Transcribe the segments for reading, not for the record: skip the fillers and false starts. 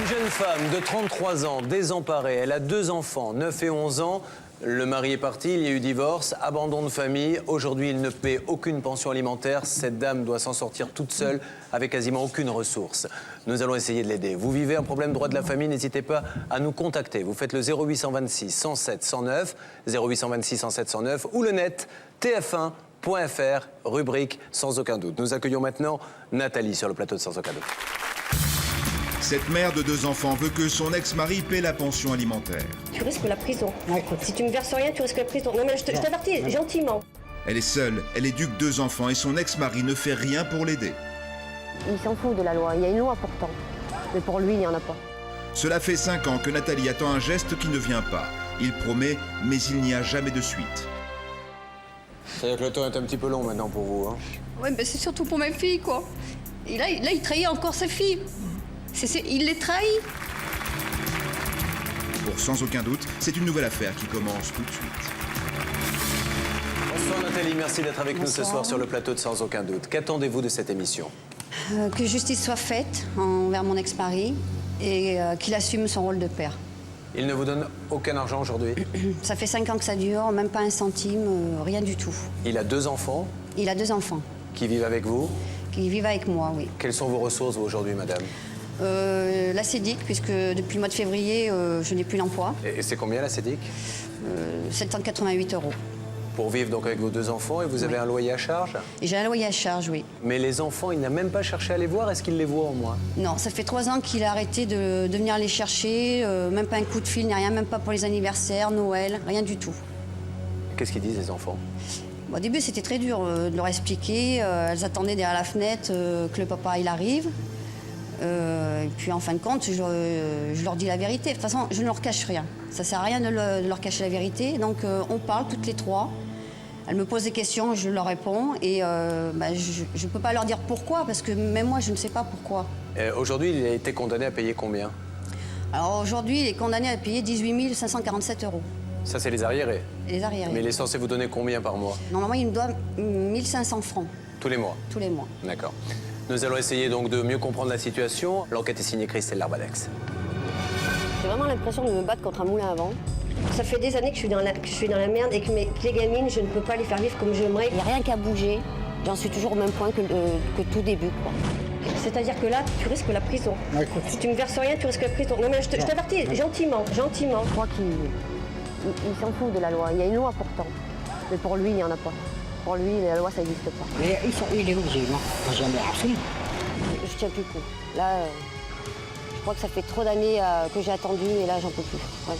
Une jeune femme de 33 ans, désemparée, elle a 2 enfants, 9 et 11 ans. Le mari est parti, il y a eu divorce, abandon de famille. Aujourd'hui, il ne paie aucune pension alimentaire. Cette dame doit s'en sortir toute seule, avec quasiment aucune ressource. Nous allons essayer de l'aider. Vous vivez un problème droit de la famille, n'hésitez pas à nous contacter. Vous faites le 0826 107 109, 0826 107 109 ou le net tf1.fr, rubrique Sans aucun doute. Nous accueillons maintenant Nathalie sur le plateau de Sans aucun doute. Cette mère de 2 enfants veut que son ex-mari paie la pension alimentaire. Tu risques la prison. Si tu me verses rien, tu risques la prison. Non mais je t'avertis, gentiment. Elle est seule, elle éduque 2 enfants et son ex-mari ne fait rien pour l'aider. Il s'en fout de la loi. Il y a une loi pourtant. Mais pour lui, il n'y en a pas. Cela fait 5 ans que Nathalie attend un geste qui ne vient pas. Il promet, mais il n'y a jamais de suite. C'est-à-dire que le temps est un petit peu long maintenant pour vous, hein? Ouais, mais c'est surtout pour mes filles, quoi. Et là, il trahit encore ses filles. Il les trahit. Pour Sans aucun doute, c'est une nouvelle affaire qui commence tout de suite. Bonsoir Nathalie, merci d'être avec nous ce soir sur le plateau de Sans aucun doute. Qu'attendez-vous de cette émission? Que justice soit faite envers mon ex-mari et qu'il assume son rôle de père. Il ne vous donne aucun argent aujourd'hui? Ça fait 5 ans que ça dure, même pas un centime, rien du tout. Il a 2 enfants? Il a 2 enfants. Qui vivent avec vous? Qui vivent avec moi, oui. Quelles sont vos ressources, vous, aujourd'hui, madame? La CEDIC, puisque depuis le mois de février, je n'ai plus d'emploi. Et c'est combien, la CEDIC? 788 €. Pour vivre donc avec vos 2 enfants, et vous avez un loyer à charge? Et j'ai un loyer à charge, oui. Mais les enfants, il n'a même pas cherché à les voir, est-ce qu'il les voit au moins? Non, ça fait 3 ans qu'il a arrêté de venir les chercher, même pas un coup de fil, ni rien, même pas pour les anniversaires, Noël, rien du tout. Qu'est-ce qu'ils disent, les enfants? Bon, au début, c'était très dur de leur expliquer. Elles attendaient derrière la fenêtre que le papa il arrive. Et puis en fin de compte, je leur dis la vérité. De toute façon, je ne leur cache rien. Ça sert à rien de leur cacher la vérité. Donc on parle toutes les 3. Elles me posent des questions, je leur réponds. Et je ne peux pas leur dire pourquoi, parce que même moi, je ne sais pas pourquoi. Aujourd'hui, il a été condamné à payer combien? Alors aujourd'hui, il est condamné à payer 18 547 €. Ça, c'est les arriérés? Les arriérés. Mais il est censé vous donner combien par mois? Normalement, il me doit 1 500 francs. Tous les mois? Tous les mois. D'accord. Nous allons essayer donc de mieux comprendre la situation. L'enquête est signée Christelle Larbalex. J'ai vraiment l'impression de me battre contre un moulin à vent. Ça fait des années que je suis dans la merde et que les gamines, je ne peux pas les faire vivre comme j'aimerais. Il n'y a rien qu'à bouger. J'en suis toujours au même point que tout début, quoi. C'est-à-dire que là, tu risques la prison. Si tu me verses rien, tu risques la prison. Non mais je t'avertis, gentiment. Je crois qu'il s'en fout de la loi. Il y a une loi pourtant. Mais pour lui, il n'y en a pas. Pour lui, la loi, ça n'existe pas. Mais il est obligé, non? Jamais assez. Je tiens plus le coup. Là, je crois que ça fait trop d'années que j'ai attendu et là, j'en peux plus. Ouais.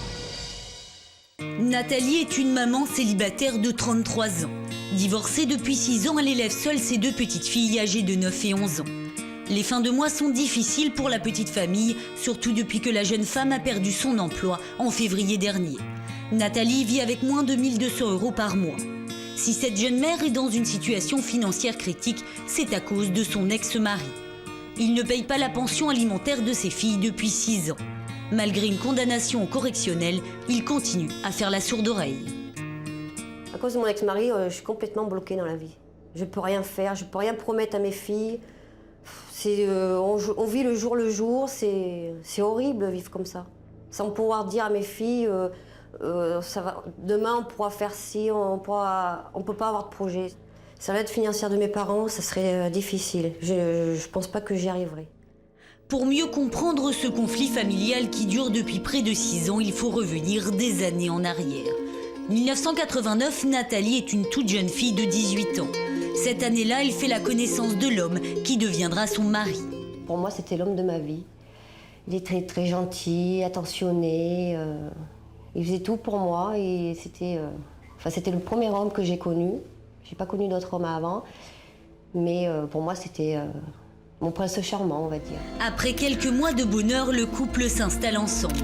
Nathalie est une maman célibataire de 33 ans. Divorcée depuis 6 ans, elle élève seule ses 2 petites filles âgées de 9 et 11 ans. Les fins de mois sont difficiles pour la petite famille, surtout depuis que la jeune femme a perdu son emploi en février dernier. Nathalie vit avec moins de 1 200 € par mois. Si cette jeune mère est dans une situation financière critique, c'est à cause de son ex-mari. Il ne paye pas la pension alimentaire de ses filles depuis 6 ans. Malgré une condamnation au correctionnel, il continue à faire la sourde oreille. À cause de mon ex-mari, je suis complètement bloquée dans la vie. Je ne peux rien faire, je ne peux rien promettre à mes filles. On vit le jour, c'est horrible de vivre comme ça. Sans pouvoir dire à mes filles... demain on pourra faire ci, on peut pas avoir de projet. Ça l'aide financière de mes parents, ça serait difficile. Je pense pas que j'y arriverai. Pour mieux comprendre ce conflit familial qui dure depuis près de 6 ans, il faut revenir des années en arrière. 1989, Nathalie est une toute jeune fille de 18 ans. Cette année-là, elle fait la connaissance de l'homme qui deviendra son mari. Pour moi, c'était l'homme de ma vie. Il est très, très gentil, attentionné. Il faisait tout pour moi et c'était le premier homme que j'ai connu. Je n'ai pas connu d'autres hommes avant, mais pour moi, c'était mon prince charmant, on va dire. Après quelques mois de bonheur, le couple s'installe ensemble.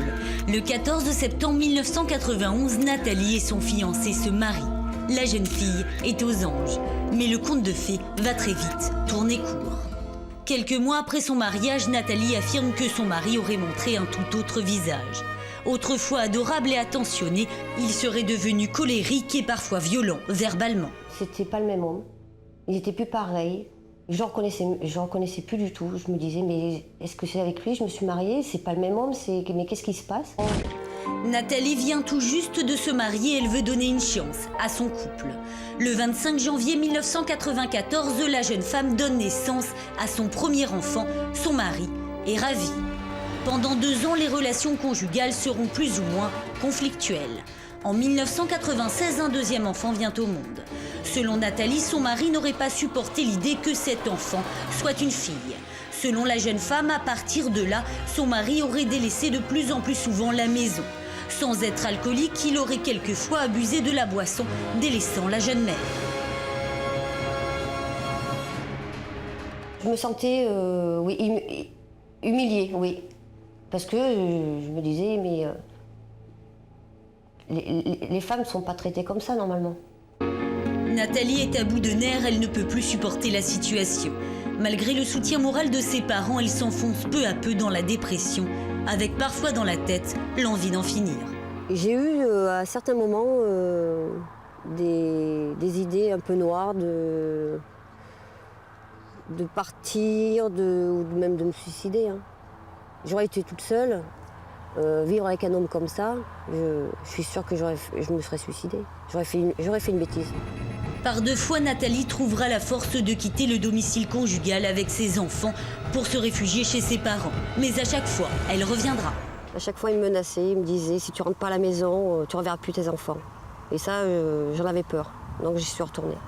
Le 14 septembre 1991, Nathalie et son fiancé se marient. La jeune fille est aux anges, mais le conte de fées va très vite tourner court. Quelques mois après son mariage, Nathalie affirme que son mari aurait montré un tout autre visage. Autrefois adorable et attentionné, il serait devenu colérique et parfois violent verbalement. C'était pas le même homme. Il était plus pareil. Je ne reconnaissais plus du tout. Je me disais, mais est-ce que c'est avec lui? Je me suis mariée, c'est pas le même homme, mais qu'est-ce qui se passe? Nathalie vient tout juste de se marier, elle veut donner une chance à son couple. Le 25 janvier 1994, la jeune femme donne naissance à son premier enfant. Son mari est ravi. Pendant 2 ans, les relations conjugales seront plus ou moins conflictuelles. En 1996, un deuxième enfant vient au monde. Selon Nathalie, son mari n'aurait pas supporté l'idée que cet enfant soit une fille. Selon la jeune femme, à partir de là, son mari aurait délaissé de plus en plus souvent la maison. Sans être alcoolique, il aurait quelquefois abusé de la boisson, délaissant la jeune mère. Je me sentais humiliée, oui. Parce que je me disais, mais les femmes ne sont pas traitées comme ça normalement. Nathalie est à bout de nerfs, elle ne peut plus supporter la situation. Malgré le soutien moral de ses parents, elle s'enfonce peu à peu dans la dépression, avec parfois dans la tête l'envie d'en finir. J'ai eu à certains moments des idées un peu noires de partir, ou même de me suicider. Hein. J'aurais été toute seule, vivre avec un homme comme ça, je suis sûre que je me serais suicidée. J'aurais fait une bêtise. Par 2 fois, Nathalie trouvera la force de quitter le domicile conjugal avec ses enfants pour se réfugier chez ses parents. Mais à chaque fois, elle reviendra. À chaque fois, il me menaçait, il me disait, si tu rentres pas à la maison, tu ne reverras plus tes enfants. Et ça, j'en avais peur, donc j'y suis retournée.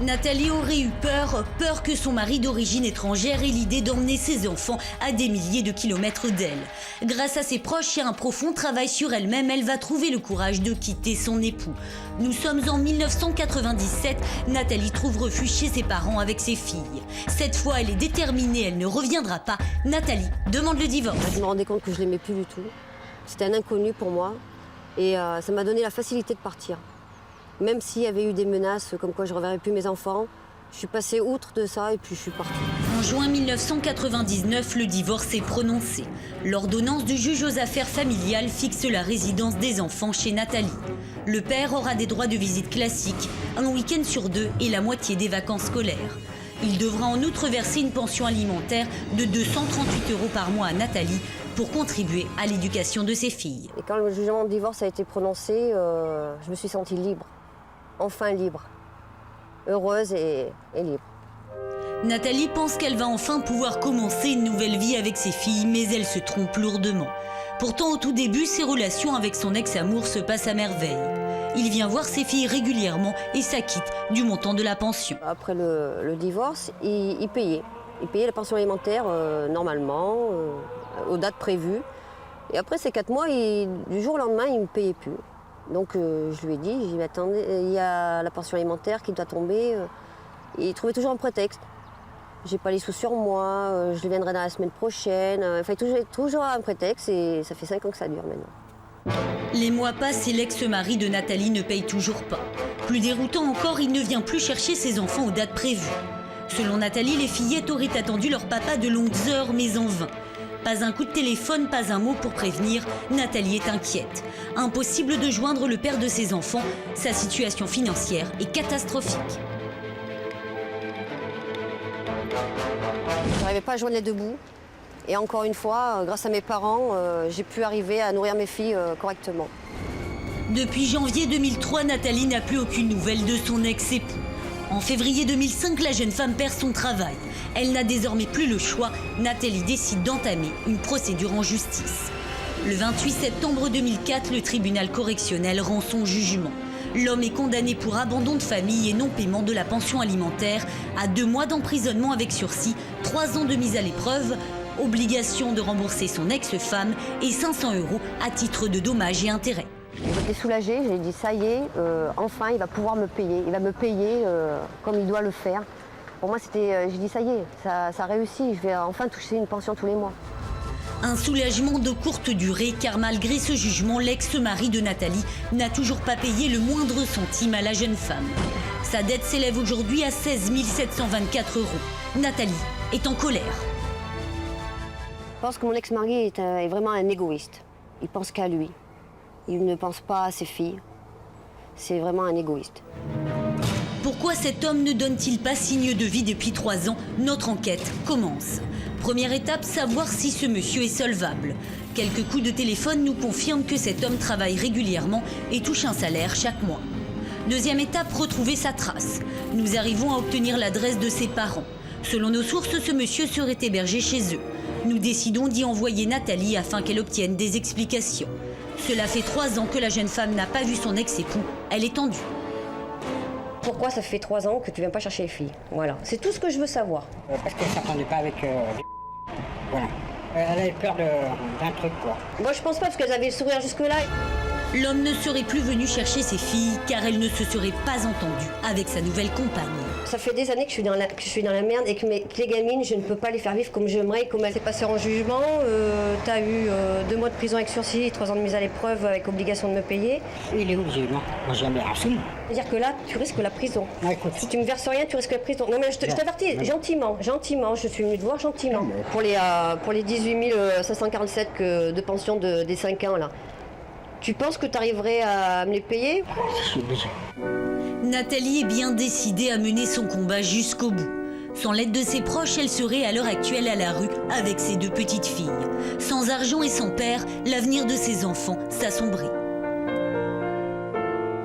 Nathalie aurait eu peur que son mari d'origine étrangère ait l'idée d'emmener ses enfants à des milliers de kilomètres d'elle. Grâce à ses proches et à un profond travail sur elle-même, elle va trouver le courage de quitter son époux. Nous sommes en 1997, Nathalie trouve refuge chez ses parents avec ses filles. Cette fois, elle est déterminée, elle ne reviendra pas. Nathalie demande le divorce. Je me rendais compte que je l'aimais plus du tout. C'était un inconnu pour moi et ça m'a donné la facilité de partir. Même s'il y avait eu des menaces comme quoi je ne reverrais plus mes enfants, je suis passée outre de ça et puis je suis partie. En juin 1999, le divorce est prononcé. L'ordonnance du juge aux affaires familiales fixe la résidence des enfants chez Nathalie. Le père aura des droits de visite classiques, un week-end sur 2 et la moitié des vacances scolaires. Il devra en outre verser une pension alimentaire de 238 € par mois à Nathalie pour contribuer à l'éducation de ses filles. Et quand le jugement de divorce a été prononcé, je me suis sentie libre. Enfin libre, heureuse et libre. Nathalie pense qu'elle va enfin pouvoir commencer une nouvelle vie avec ses filles, mais elle se trompe lourdement. Pourtant, au tout début, ses relations avec son ex-amour se passent à merveille. Il vient voir ses filles régulièrement et s'acquitte du montant de la pension. Après le divorce, il payait. Il payait la pension alimentaire normalement, aux dates prévues. Et après ces 4 mois, du jour au lendemain, il ne me payait plus. Donc je lui ai dit, attendez, il y a la pension alimentaire qui doit tomber. Et il trouvait toujours un prétexte. J'ai pas les sous sur moi, je viendrai dans la semaine prochaine. Enfin, toujours un prétexte et ça fait 5 ans que ça dure maintenant. Les mois passent et l'ex-mari de Nathalie ne paye toujours pas. Plus déroutant encore, il ne vient plus chercher ses enfants aux dates prévues. Selon Nathalie, les fillettes auraient attendu leur papa de longues heures, mais en vain. Pas un coup de téléphone, pas un mot pour prévenir, Nathalie est inquiète. Impossible de joindre le père de ses enfants, sa situation financière est catastrophique. Je n'arrivais pas à joindre les 2 bouts. Et encore une fois, grâce à mes parents, j'ai pu arriver à nourrir mes filles correctement. Depuis janvier 2003, Nathalie n'a plus aucune nouvelle de son ex-époux. En février 2005, la jeune femme perd son travail. Elle n'a désormais plus le choix. Nathalie décide d'entamer une procédure en justice. Le 28 septembre 2004, le tribunal correctionnel rend son jugement. L'homme est condamné pour abandon de famille et non-paiement de la pension alimentaire à 2 mois d'emprisonnement avec sursis, 3 ans de mise à l'épreuve, obligation de rembourser son ex-femme et 500 € à titre de dommages et intérêts. J'étais soulagée, j'ai dit ça y est, enfin il va pouvoir me payer. Il va me payer comme il doit le faire. Pour moi, j'ai dit ça y est, ça réussit, je vais enfin toucher une pension tous les mois. Un soulagement de courte durée, car malgré ce jugement, l'ex-mari de Nathalie n'a toujours pas payé le moindre centime à la jeune femme. Sa dette s'élève aujourd'hui à 16 724 €. Nathalie est en colère. Je pense que mon ex-mari est vraiment un égoïste. Il pense qu'à lui. Il ne pense pas à ses filles. C'est vraiment un égoïste. Pourquoi cet homme ne donne-t-il pas signe de vie depuis 3 ans? Notre enquête commence. Première étape, savoir si ce monsieur est solvable. Quelques coups de téléphone nous confirment que cet homme travaille régulièrement et touche un salaire chaque mois. Deuxième étape, retrouver sa trace. Nous arrivons à obtenir l'adresse de ses parents. Selon nos sources, ce monsieur serait hébergé chez eux. Nous décidons d'y envoyer Nathalie afin qu'elle obtienne des explications. Cela fait 3 ans que la jeune femme n'a pas vu son ex-époux. Elle est tendue. Pourquoi ça fait 3 ans que tu viens pas chercher les filles? Voilà, c'est tout ce que je veux savoir. Parce qu'elle ne s'entendait pas avec... Voilà. Elle avait peur d'un truc, quoi. Moi je pense pas parce qu'elles avaient le sourire jusque-là. L'homme ne serait plus venu chercher ses filles car elle ne se serait pas entendue avec sa nouvelle compagne. Ça fait des années que je suis dans la merde et que les gamines, je ne peux pas les faire vivre comme j'aimerais, comme elles s'est passées en jugement. T'as eu 2 mois de prison avec sursis et 3 ans de mise à l'épreuve avec obligation de me payer. Il est où, non? Moi, jamais, absolument. C'est-à-dire que là, tu risques la prison. Ah, écoute. Si tu me verses rien, tu risques la prison. Non mais je t'avertis, gentiment, je suis venue te voir gentiment. Pour les 18 547 de pension des 5 ans là. Tu penses que tu arriverais à me les payer? Je suis obligé. Nathalie est bien décidée à mener son combat jusqu'au bout. Sans l'aide de ses proches, elle serait à l'heure actuelle à la rue avec ses 2 petites filles. Sans argent et sans père, l'avenir de ses enfants s'assombrit.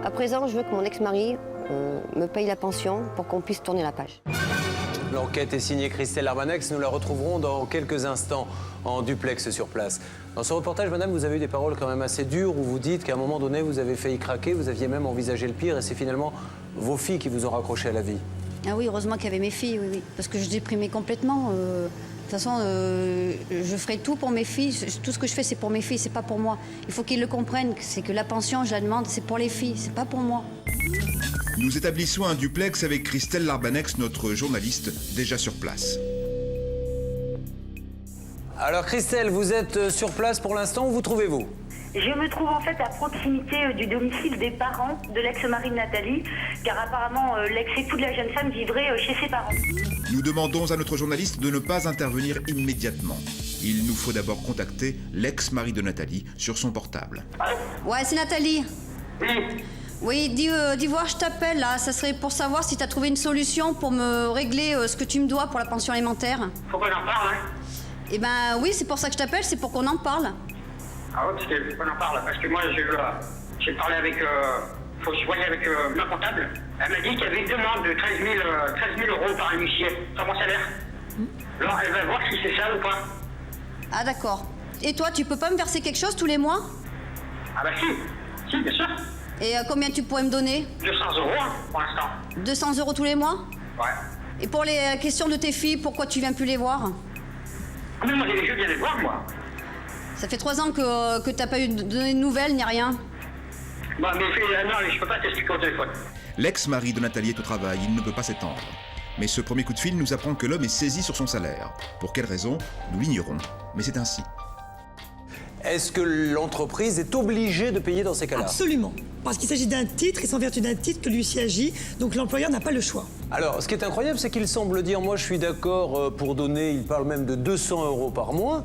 À présent, je veux que mon ex-mari me paye la pension pour qu'on puisse tourner la page. L'enquête est signée Christelle Larbanex. Nous la retrouverons dans quelques instants en duplex sur place. Dans ce reportage, madame, vous avez eu des paroles quand même assez dures où vous dites qu'à un moment donné, vous avez failli craquer, vous aviez même envisagé le pire et c'est finalement vos filles qui vous ont raccroché à la vie. Ah oui, heureusement qu'il y avait mes filles, oui. Parce que je déprimais complètement. De toute façon, je ferai tout pour mes filles. Tout ce que je fais, c'est pour mes filles, c'est pas pour moi. Il faut qu'ils le comprennent, c'est que la pension, je la demande, c'est pour les filles, c'est pas pour moi. Nous établissons un duplex avec Christelle Larbanex, notre journaliste, déjà sur place. Alors Christelle, vous êtes sur place pour l'instant, où vous trouvez-vous? Je me trouve en fait à proximité du domicile des parents de l'ex-mari de Nathalie, car apparemment l'ex-époux de la jeune femme vivrait chez ses parents. Nous demandons à notre journaliste de ne pas intervenir immédiatement. Il nous faut d'abord contacter l'ex-mari de Nathalie sur son portable. Ouais, c'est Nathalie. Oui, dis voir, je t'appelle là. Ça serait pour savoir si t'as trouvé une solution pour me régler ce que tu me dois pour la pension alimentaire. Faut qu'on en parle, hein? Eh ben oui, c'est pour ça que je t'appelle, c'est pour qu'on en parle. Ah ouais, parce qu'on en parle, parce que moi, j'ai parlé avec... faut que je voyais avec ma comptable. Elle m'a dit qu'il y avait une demande de 13 000 euros par un huissier sur mon salaire. Alors, elle va voir si c'est ça ou pas. Ah d'accord. Et toi, tu peux pas me verser quelque chose tous les mois? Ah bah si, bien sûr. Et combien tu pourrais me donner? 200 euros, hein, pour l'instant. 200 euros tous les mois? Ouais. Et pour les questions de tes filles, pourquoi tu viens plus les voir? Ah mais moi, je viens les voir, moi. Ça fait 3 ans que t'as pas eu de nouvelles, ni rien. Bah, mais non, je peux pas t'expliquer au téléphone. L'ex-mari de Nathalie est au travail, il ne peut pas s'étendre. Mais ce premier coup de fil nous apprend que l'homme est saisi sur son salaire. Pour quelle raison? Nous l'ignorons, mais c'est ainsi. Est-ce que l'entreprise est obligée de payer dans ces cas-là? Absolument. Parce qu'il s'agit d'un titre et c'est en vertu d'un titre que l'huissier agit, donc l'employeur n'a pas le choix. Alors, ce qui est incroyable, c'est qu'il semble dire, moi je suis d'accord pour donner, il parle même de 200 euros par mois,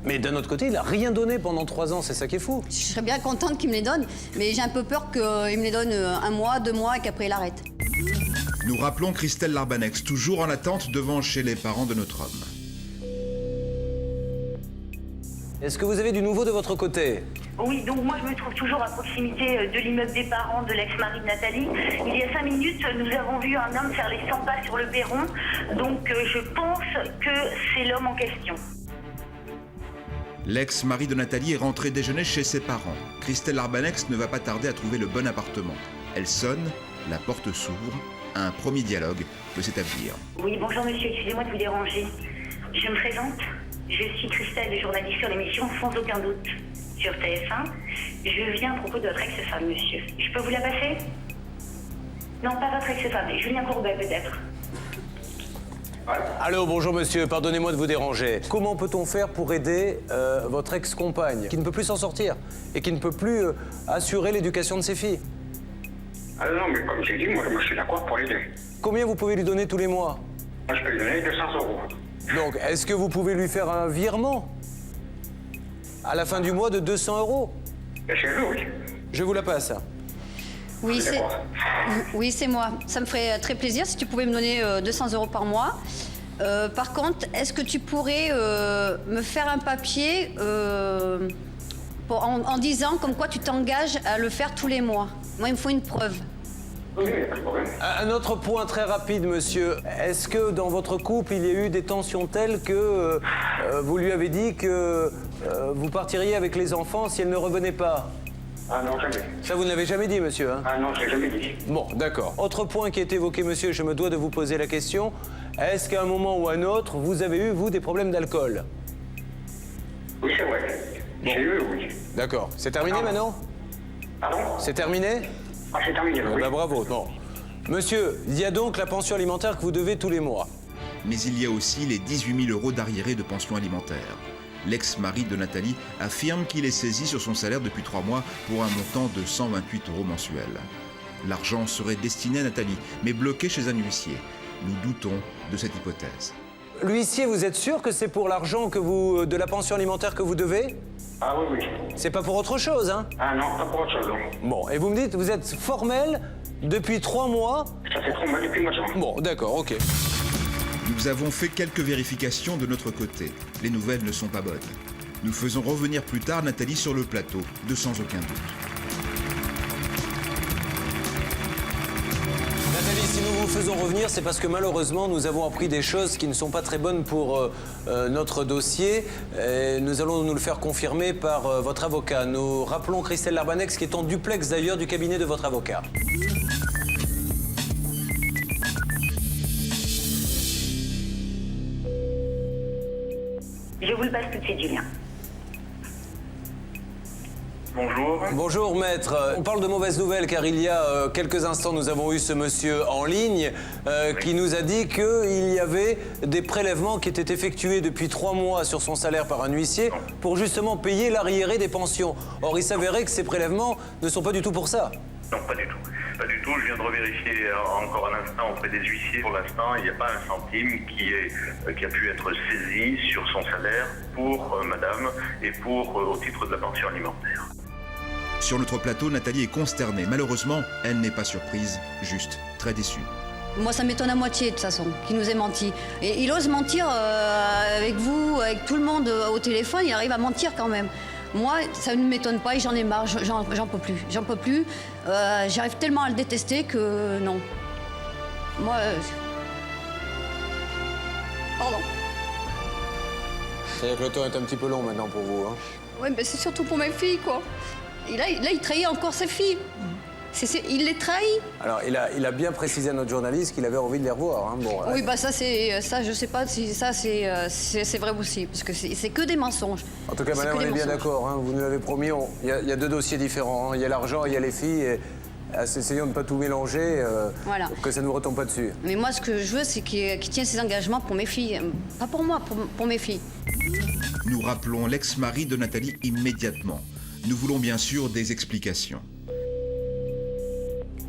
mais d'un autre côté, il n'a rien donné pendant 3 ans, c'est ça qui est fou. Je serais bien contente qu'il me les donne, mais j'ai un peu peur qu'il me les donne 1 mois, 2 mois et qu'après il arrête. Nous rappelons Christelle Larbanex, toujours en attente devant chez les parents de notre homme. Est-ce que vous avez du nouveau de votre côté? Oui, donc moi je me trouve toujours à proximité de l'immeuble des parents de l'ex-mari de Nathalie. Il y a 5 minutes, nous avons vu un homme faire les 100 pas sur le perron, donc je pense que c'est l'homme en question. L'ex-mari de Nathalie est rentré déjeuner chez ses parents. Christelle Larbanex ne va pas tarder à trouver le bon appartement. Elle sonne, la porte s'ouvre, un premier dialogue peut s'établir. Oui, bonjour monsieur, excusez-moi de vous déranger. Je me présente, je suis Christelle, journaliste sur l'émission Sans aucun doute sur TF1. Je viens à propos de votre ex-femme, monsieur. Je peux vous la passer? Non, pas votre ex-femme, Julien Courbet peut-être. Allô, bonjour monsieur, pardonnez-moi de vous déranger. Comment peut-on faire pour aider votre ex-compagne qui ne peut plus s'en sortir et qui ne peut plus assurer l'éducation de ses filles? Ah non, mais comme j'ai dit, moi je suis d'accord pour l'aider. Combien vous pouvez lui donner tous les mois? Moi je peux lui donner 200 euros. Donc, est-ce que vous pouvez lui faire un virement à la fin du mois de 200 euros? Bien sûr, oui. Je vous la passe. Oui, c'est moi. Ça me ferait très plaisir si tu pouvais me donner 200 € par mois. Par contre, est-ce que tu pourrais me faire un papier en disant comme quoi tu t'engages à le faire tous les mois? Moi, il me faut une preuve. Oui, pas de problème. Un autre point très rapide, monsieur. Est-ce que dans votre couple, il y a eu des tensions telles que vous lui avez dit que vous partiriez avec les enfants si elle ne revenait pas? Ah non, jamais. Ça, vous ne l'avez jamais dit, monsieur, hein? Ah non, je l'ai jamais dit. Bon, d'accord. Autre point qui est évoqué, monsieur, je me dois de vous poser la question. Est-ce qu'à un moment ou à un autre, vous avez eu, vous, des problèmes d'alcool? Oui, c'est vrai. J'ai eu, oui. D'accord. C'est terminé maintenant? Pardon? C'est terminé? Ah, c'est terminé, oui. Bah, bravo. Bon. Monsieur, il y a donc la pension alimentaire que vous devez tous les mois. Mais il y a aussi les 18 000 € d'arriérés de pension alimentaire. L'ex-mari de Nathalie affirme qu'il est saisi sur son salaire depuis 3 mois pour un montant de 128 € mensuels. L'argent serait destiné à Nathalie, mais bloqué chez un huissier. Nous doutons de cette hypothèse. L'huissier, vous êtes sûr que c'est pour l'argent que vous de la pension alimentaire que vous devez? Ah oui, oui. C'est pas pour autre chose, hein? Ah non, pas pour autre chose, non. Bon, et vous me dites, vous êtes formel depuis 3 mois? Ça fait 3 mois depuis le mois de juin. Bon, d'accord, ok. Nous avons fait quelques vérifications de notre côté. Les nouvelles ne sont pas bonnes. Nous faisons revenir plus tard Nathalie sur le plateau, de sans aucun doute. Nathalie, si nous vous faisons revenir, c'est parce que malheureusement, nous avons appris des choses qui ne sont pas très bonnes pour notre dossier. Et nous allons nous le faire confirmer par votre avocat. Nous rappelons Christelle Larbanex, qui est en duplex d'ailleurs du cabinet de votre avocat. Je vous le passe tout de suite, Julien. Bonjour. Bonjour maître, on parle de mauvaises nouvelles car il y a quelques instants nous avons eu ce monsieur en ligne qui nous a dit qu'il y avait des prélèvements qui étaient effectués depuis 3 mois sur son salaire par un huissier pour justement payer l'arriéré des pensions. Or il s'avérait que ces prélèvements ne sont pas du tout pour ça. Non, pas du tout. Pas du tout. Je viens de revérifier encore un instant auprès des huissiers. Pour l'instant, il n'y a pas un centime qui a pu être saisi sur son salaire pour madame et au titre de la pension alimentaire. Sur notre plateau, Nathalie est consternée. Malheureusement, elle n'est pas surprise, juste très déçue. Moi, ça m'étonne à moitié, de toute façon, qu'il nous ait menti. Et il ose mentir avec vous, avec tout le monde au téléphone, il arrive à mentir quand même. Moi, ça ne m'étonne pas et j'en ai marre, j'en peux plus. J'en peux plus. J'arrive tellement à le détester que non. Moi... Pardon. C'est-à-dire que le temps est un petit peu long maintenant pour vous, hein? Oui, mais c'est surtout pour mes filles, quoi. Et là, il trahit encore ses filles. Il les trahit. Alors, il a bien précisé à notre journaliste qu'il avait envie de les revoir, hein? Bon, oui, bah ça, je sais pas si ça, c'est vrai aussi, parce que c'est que des mensonges. En tout cas, madame, on est bien d'accord, hein? Vous nous l'avez promis, il y a 2 dossiers différents, hein? Il y a l'argent et il y a les filles, et essayons de ne pas tout mélanger, voilà. Que ça ne nous retombe pas dessus. Mais moi, ce que je veux, c'est qu'il tienne ses engagements pour mes filles. Pas pour moi, pour mes filles. Nous rappelons l'ex-mari de Nathalie immédiatement. Nous voulons bien sûr des explications.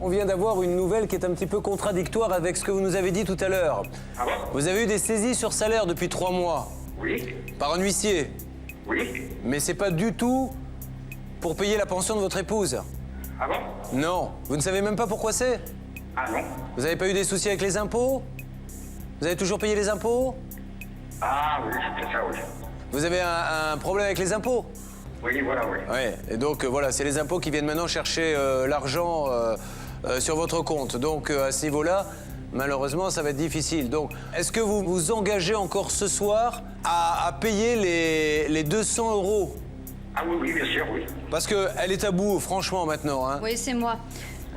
On vient d'avoir une nouvelle qui est un petit peu contradictoire avec ce que vous nous avez dit tout à l'heure. Ah bon? Vous avez eu des saisies sur salaire depuis 3 mois. Oui. Par un huissier. Oui. Mais c'est pas du tout pour payer la pension de votre épouse. Ah bon? Non. Vous ne savez même pas pourquoi c'est? Ah non. Vous n'avez pas eu des soucis avec les impôts? Vous avez toujours payé les impôts? Ah oui, c'est ça, oui. Vous avez un problème avec les impôts? Oui, voilà, oui. Oui, et donc voilà, c'est les impôts qui viennent maintenant chercher l'argent sur votre compte. Donc à ce niveau-là, malheureusement, ça va être difficile. Donc, est-ce que vous vous engagez encore ce soir à payer les 200 €? Ah oui, oui, bien sûr, oui. Parce qu'elle est à bout, franchement, maintenant, hein. Oui, c'est moi.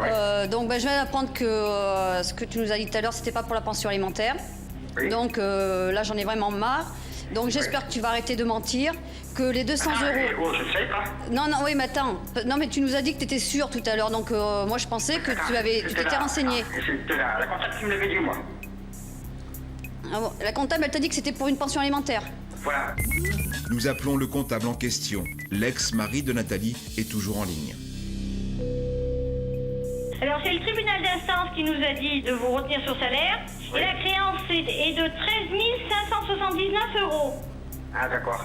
Ouais. Donc, je viens d'apprendre que ce que tu nous as dit tout à l'heure, c'était pas pour la pension alimentaire. Oui. Donc, là, j'en ai vraiment marre. Donc, j'espère que tu vas arrêter de mentir, que les 200 €... Oh, je sais pas. Non, oui, mais attends. Non, mais tu nous as dit que tu étais sûr tout à l'heure. Donc, moi, je pensais que tu t'étais renseigné. C'était la comptable qui me l'avait dit, moi. Ah bon, la comptable, elle t'a dit que c'était pour une pension alimentaire. Voilà. Nous appelons le comptable en question. L'ex-mari de Nathalie est toujours en ligne. Alors, c'est le tribunal d'instance qui nous a dit de vous retenir sur salaire. Oui. Et la créance est de 13 579 €. Ah, d'accord.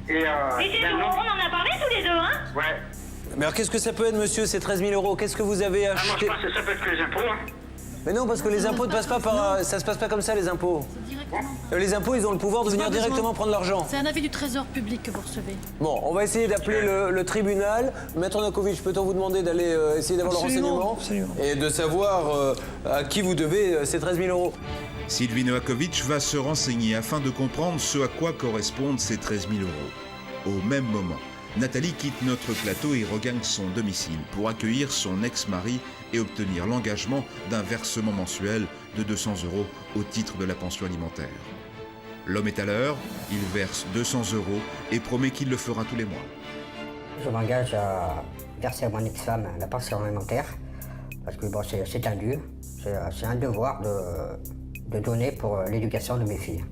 Et Mais c'est tout, on en a parlé tous les deux, hein? Ouais. Mais alors qu'est-ce que ça peut être, monsieur, ces 13 000 euros? Qu'est-ce que vous avez Ah, moi, je acheté? pense que ça peut être que les impôts. Hein. Mais non, parce que les impôts ne passent pas par... Ça se passe pas comme ça, les impôts. Les impôts, ils ont le pouvoir de venir directement prendre l'argent. C'est un avis du Trésor public que vous recevez. Bon, on va essayer d'appeler le tribunal. Maître Novakovic, peut-on vous demander d'aller essayer d'avoir le renseignement et de savoir à qui vous devez ces 13 000 euros? Sylvie Novakovic va se renseigner afin de comprendre ce à quoi correspondent ces 13 000 euros. Au même moment, Nathalie quitte notre plateau et regagne son domicile pour accueillir son ex-mari et obtenir l'engagement d'un versement mensuel de 200 euros au titre de la pension alimentaire. L'homme est à l'heure, il verse 200 euros et promet qu'il le fera tous les mois. Je m'engage à verser à mon ex-femme la pension alimentaire parce que bon, c'est un dû, c'est un devoir de donner pour l'éducation de mes filles.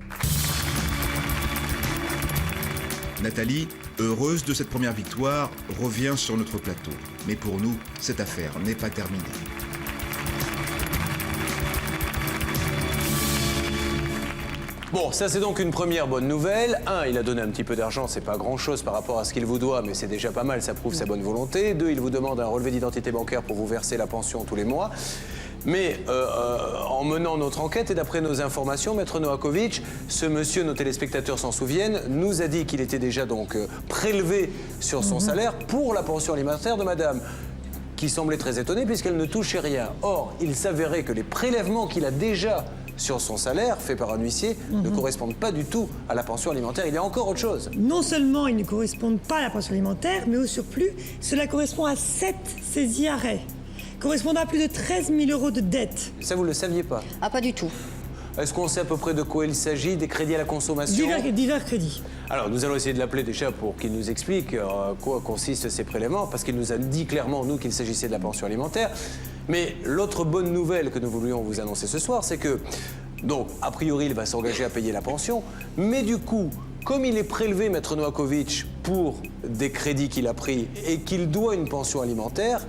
Nathalie, heureuse de cette première victoire, revient sur notre plateau. Mais pour nous, cette affaire n'est pas terminée. Bon, ça c'est donc une première bonne nouvelle. 1, il a donné un petit peu d'argent, c'est pas grand-chose par rapport à ce qu'il vous doit, mais c'est déjà pas mal, ça prouve sa bonne volonté. 2, il vous demande un relevé d'identité bancaire pour vous verser la pension tous les mois. Mais en menant notre enquête et d'après nos informations, Maître Novakovic, ce monsieur, nos téléspectateurs s'en souviennent, nous a dit qu'il était déjà donc prélevé sur son salaire pour la pension alimentaire de madame, qui semblait très étonnée puisqu'elle ne touchait rien. Or, il s'avérait que les prélèvements qu'il a déjà sur son salaire, fait par un huissier, ne correspondent pas du tout à la pension alimentaire. Il y a encore autre chose. Non seulement ils ne correspondent pas à la pension alimentaire, mais au surplus, cela correspond à 7 saisies arrêts, correspondant à plus de 13 000 euros de dette. Ça, vous ne le saviez pas? Ah, pas du tout. Est-ce qu'on sait à peu près de quoi il s'agit? Des crédits à la consommation? Divers crédits. Alors, nous allons essayer de l'appeler déjà pour qu'il nous explique quoi consistent ces prélèvements, parce qu'il nous a dit clairement, nous, qu'il s'agissait de la pension alimentaire. Mais l'autre bonne nouvelle que nous voulions vous annoncer ce soir, c'est que, donc, a priori, il va s'engager à payer la pension, mais du coup, comme il est prélevé, Maître Novakovic, pour des crédits qu'il a pris et qu'il doit une pension alimentaire,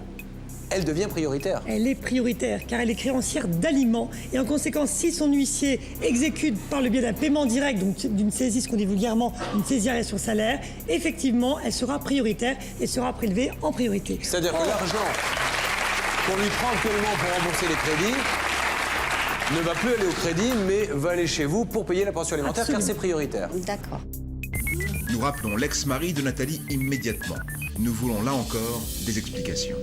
elle devient prioritaire. Elle est prioritaire car elle est créancière d'aliments et en conséquence, si son huissier exécute par le biais d'un paiement direct, donc d'une saisie, ce qu'on dit vulgairement, une saisie arrêt sur salaire, effectivement, elle sera prioritaire et sera prélevée en priorité. C'est-à-dire que l'argent qu'on lui prend actuellement pour rembourser les crédits ne va plus aller au crédit, mais va aller chez vous pour payer la pension alimentaire. Absolument. Car c'est prioritaire. D'accord. Nous rappelons l'ex-mari de Nathalie immédiatement. Nous voulons là encore des explications.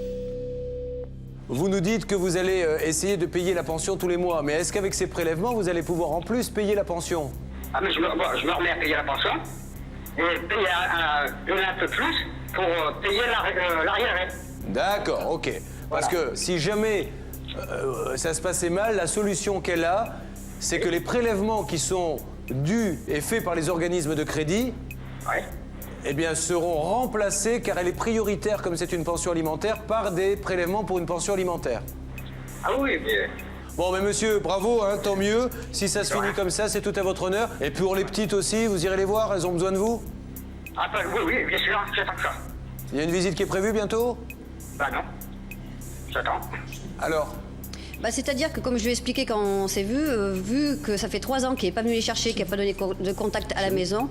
Vous nous dites que vous allez essayer de payer la pension tous les mois, mais est-ce qu'avec ces prélèvements, vous allez pouvoir en plus payer la pension? Ah, mais je me remets à payer la pension et payer un peu plus pour payer l'arriéré. D'accord, ok. Parce que si jamais ça se passait mal, la solution qu'elle a, c'est que les prélèvements qui sont dus et faits par les organismes de crédit, eh bien, seront remplacés, car elle est prioritaire, comme c'est une pension alimentaire, par des prélèvements pour une pension alimentaire. Ah oui, mais... Bon, mais monsieur, bravo, hein, tant mieux. Si ça se finit comme ça, c'est tout à votre honneur. Et pour les petites aussi, vous irez les voir, elles ont besoin de vous? Ah, bah, oui, bien sûr, j'attends ça. Il y a une visite qui est prévue bientôt? Bah non, j'attends. Alors? Bah, c'est-à-dire que, comme je lui ai expliqué quand on s'est vu que ça fait 3 ans qu'il n'est pas venu les chercher, qu'il n'a pas donné de contact à la maison,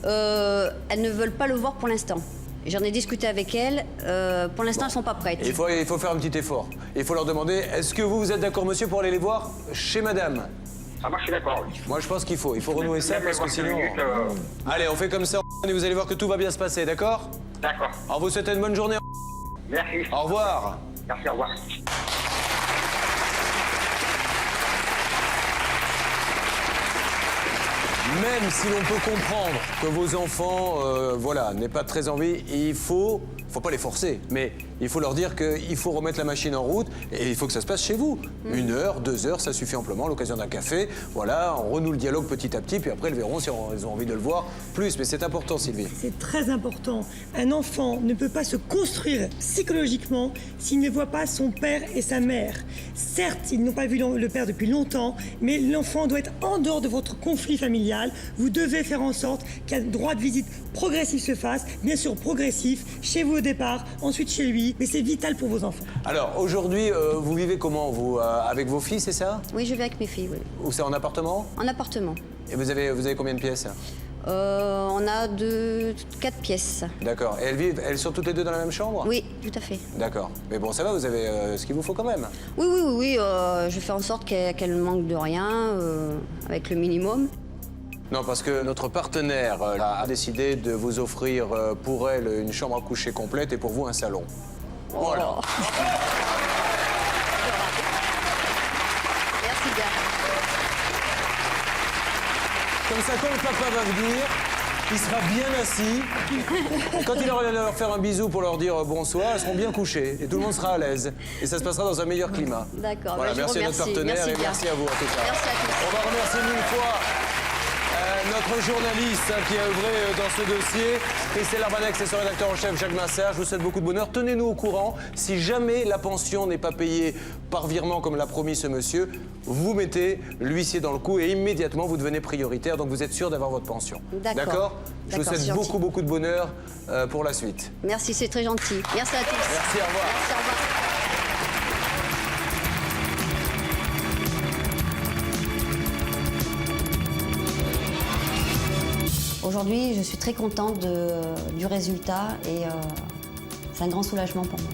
elles ne veulent pas le voir pour l'instant. J'en ai discuté avec elles, pour l'instant, elles ne sont pas prêtes. Il faut faire un petit effort. Il faut leur demander, est-ce que vous êtes d'accord, monsieur, pour aller les voir chez madame? Ah, moi, je suis d'accord, oui. Moi, je pense qu'il faut renouer ça, parce que sinon... Allez, on fait comme ça, et vous allez voir que tout va bien se passer, d'accord? D'accord. Alors, vous souhaitez une bonne journée. Merci. Au revoir. Merci, au revoir. Même si l'on peut comprendre que vos enfants, n'aient pas très envie, il faut pas les forcer, mais il faut leur dire qu'il faut remettre la machine en route et il faut que ça se passe chez vous. 1 heure, 2 heures, ça suffit amplement, à l'occasion d'un café. Voilà, on renoue le dialogue petit à petit, puis après, elles verront si elles ont envie de le voir plus. Mais c'est important, Sylvie. C'est très important. Un enfant ne peut pas se construire psychologiquement s'il ne voit pas son père et sa mère. Certes, ils n'ont pas vu le père depuis longtemps, mais l'enfant doit être en dehors de votre conflit familial. Vous devez faire en sorte qu'un droit de visite progressif se fasse, bien sûr progressif, chez vous au départ, ensuite chez lui, mais c'est vital pour vos enfants. Alors, aujourd'hui, vous vivez comment, vous, avec vos filles, c'est ça? Oui, je vis avec mes filles, oui. Ou c'est en appartement? En appartement. Et vous avez combien de pièces? On a 4 pièces. D'accord. Et elles sont toutes les deux dans la même chambre? Oui, tout à fait. D'accord. Mais bon, ça va, vous avez ce qu'il vous faut quand même. Oui. Je fais en sorte qu'elle ne manque de rien, avec le minimum. Non, parce que notre partenaire a décidé de vous offrir pour elle une chambre à coucher complète et pour vous un salon. Voilà. Merci bien. Comme ça, quand le papa va venir, il sera bien assis. Et quand il aura leur faire un bisou pour leur dire bonsoir, elles seront bien couchées et tout le monde sera à l'aise. Et ça se passera dans un meilleur climat. D'accord. Voilà, je merci à notre remercie. partenaire Merci et bien. merci à vous en tout cas. Merci à tous. On va remercier mille fois notre journaliste qui a œuvré dans ce dossier. Christelle Arbanex et son rédacteur en chef Jacques Massard. Je vous souhaite beaucoup de bonheur. Tenez-nous au courant. Si jamais la pension n'est pas payée par virement comme l'a promis ce monsieur, vous mettez l'huissier dans le coup et immédiatement vous devenez prioritaire. Donc vous êtes sûr d'avoir votre pension. D'accord. Je vous souhaite beaucoup de bonheur pour la suite. Merci, c'est très gentil. Merci à tous. Merci, au revoir. Merci, au revoir. Aujourd'hui, je suis très contente du résultat et c'est un grand soulagement pour moi.